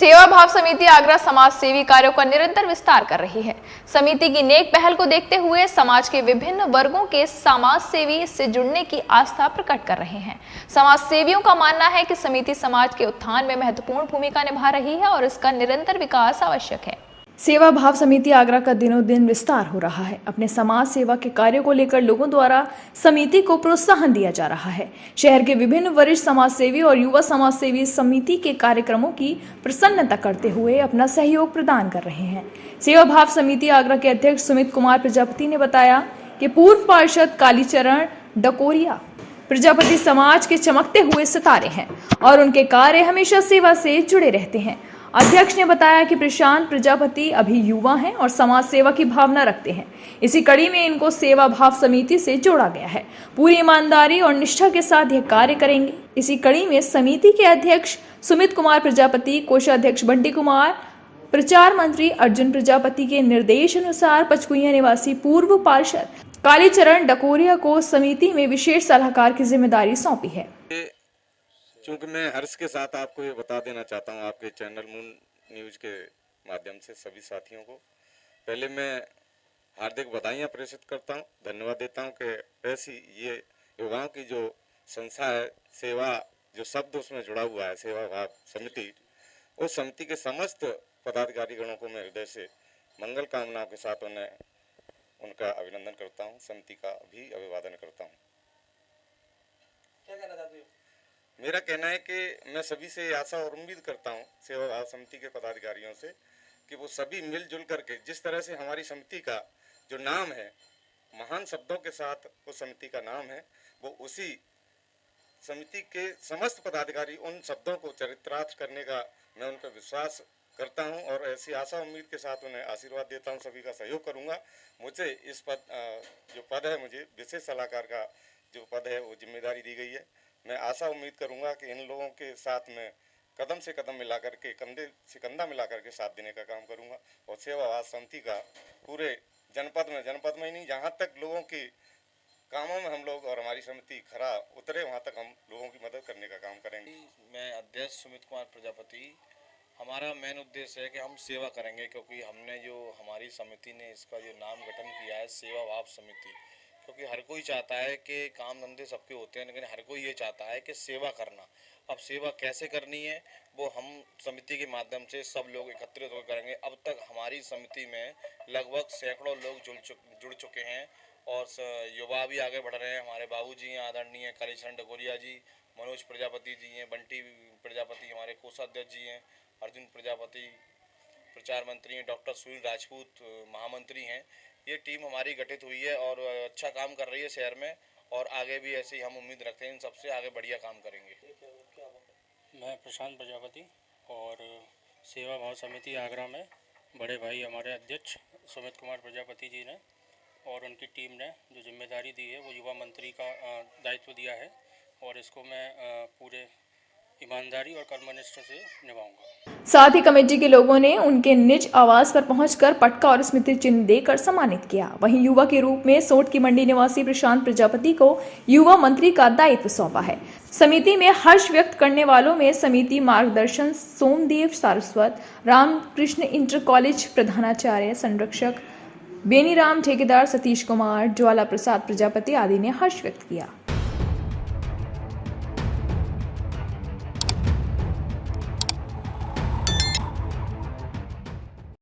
सेवा भाव समिति आगरा समाज सेवी कार्यों का निरंतर विस्तार कर रही है। समिति की नेक पहल को देखते हुए समाज के विभिन्न वर्गों के समाज सेवी इससे जुड़ने की आस्था प्रकट कर रहे हैं। समाज सेवियों का मानना है कि समिति समाज के उत्थान में महत्वपूर्ण भूमिका निभा रही है और इसका निरंतर विकास आवश्यक है। सेवा भाव समिति आगरा का दिनों दिन विस्तार हो रहा है। अपने समाज सेवा के कार्यों को लेकर लोगों द्वारा समिति को प्रोत्साहन दिया जा रहा है। शहर के विभिन्न वरिष्ठ समाज सेवी और युवा समाज सेवी समिति के कार्यक्रमों की प्रसन्नता करते हुए अपना सहयोग प्रदान कर रहे हैं। सेवा भाव समिति आगरा के अध्यक्ष सुमित कुमार प्रजापति ने बताया कि पूर्व पार्षद कालीचरण डकोरिया प्रजापति समाज के चमकते हुए सितारे हैं और उनके कार्य हमेशा सेवा से जुड़े रहते हैं। अध्यक्ष ने बताया कि प्रशांत प्रजापति अभी युवा हैं और समाज सेवा की भावना रखते हैं। इसी कड़ी में इनको सेवा भाव समिति से जोड़ा गया है। पूरी ईमानदारी और निष्ठा के साथ यह कार्य करेंगे। इसी कड़ी में समिति के अध्यक्ष सुमित कुमार प्रजापति, कोषाध्यक्ष बंटी कुमार, प्रचार मंत्री अर्जुन प्रजापति के निर्देश अनुसार पचकुइया निवासी पूर्व पार्षद कालीचरण डकोरिया को समिति में विशेष सलाहकार की जिम्मेदारी सौंपी है। चूंकि मैं हर्ष के साथ आपको ये बता देना चाहता हूँ, आपके चैनल मून न्यूज के माध्यम से सभी साथियों को पहले मैं हार्दिक बधाइयाँ प्रेषित करता हूँ, धन्यवाद देता हूँ कि ऐसी ये युवाओं की जो संस्था है, सेवा जो शब्द उसमें जुड़ा हुआ है, सेवा भाव समिति, उस समिति के समस्त पदाधिकारी गणों को मैं हृदय से मंगल कामनाओं के साथ उनका अभिनंदन करता हूँ, समिति का भी अभिवादन करता हूँ। क्या कहना चाहते हो? मेरा कहना है कि मैं सभी से आशा और उम्मीद करता हूं, सेवा भाव समिति के पदाधिकारियों से, कि वो सभी मिलजुल करके जिस तरह से हमारी समिति का जो नाम है, महान शब्दों के साथ उस समिति का नाम है, वो उसी समिति के समस्त पदाधिकारी उन शब्दों को चरितार्थ करने का मैं उन पर विश्वास करता हूं और ऐसी आशा उम्मीद के साथ उन्हें आशीर्वाद देता हूं। सभी का सहयोग करूंगा। मुझे इस पद जो पद है, मुझे विशेष सलाहकार का जो पद है वो जिम्मेदारी दी गई है। मैं आशा उम्मीद करूंगा कि इन लोगों के साथ में कदम से कदम मिलाकर के, कंधे से कंधा मिलाकर के साथ देने का काम करूंगा और सेवा भाव समिति का पूरे जनपद में ही नहीं, जहां तक लोगों के कामों में हम लोग और हमारी समिति खरा उतरे, वहां तक हम लोगों की मदद करने का काम करेंगे। मैं अध्यक्ष सुमित कुमार प्रजापति, हमारा मेन उद्देश्य है कि हम सेवा करेंगे, क्योंकि हमने जो हमारी समिति ने इसका जो नाम गठन किया है सेवा भाव समिति, क्योंकि हर कोई चाहता है कि काम धंधे सबके होते हैं, लेकिन हर कोई ये चाहता है कि सेवा करना। अब सेवा कैसे करनी है वो हम समिति के माध्यम से सब लोग एकत्रित होकर करेंगे। अब तक हमारी समिति में लगभग सैकड़ों लोग जुड़ चुके हैं और युवा भी आगे बढ़ रहे हैं। हमारे बाबूजी हैं आदरणीय कालीचरण डकोरिया जी, मनोज प्रजापति जी हैं, बंटी प्रजापति हमारे कोषाध्यक्ष जी हैं, अर्जुन प्रजापति प्रचार मंत्री हैं, डॉक्टर सुनील राजपूत महामंत्री हैं। ये टीम हमारी गठित हुई है और अच्छा काम कर रही है शहर में और आगे भी ऐसे ही हम उम्मीद रखते हैं इन सबसे आगे बढ़िया काम करेंगे। मैं प्रशांत प्रजापति और सेवा भाव समिति आगरा में बड़े भाई हमारे अध्यक्ष सुमित कुमार प्रजापति जी ने और उनकी टीम ने जो जिम्मेदारी दी है वो युवा मंत्री का दायित्व दिया है और इसको मैं पूरे ईमानदारी और कर्मनिष्ठा से निभाऊंगा। साथ ही कमेटी के लोगों ने उनके निज आवास पर पहुंचकर पटका और स्मृति चिन्ह देकर सम्मानित किया। वहीं युवा के रूप में सोट की मंडी निवासी प्रशांत प्रजापति को युवा मंत्री का दायित्व सौंपा है। समिति में हर्ष व्यक्त करने वालों में समिति मार्गदर्शन सोमदेव सारस्वत, रामकृष्ण इंटर कॉलेज प्रधानाचार्य संरक्षक बेनीराम ठेकेदार, सतीश कुमार, ज्वाला प्रसाद प्रजापति आदि ने हर्ष व्यक्त किया।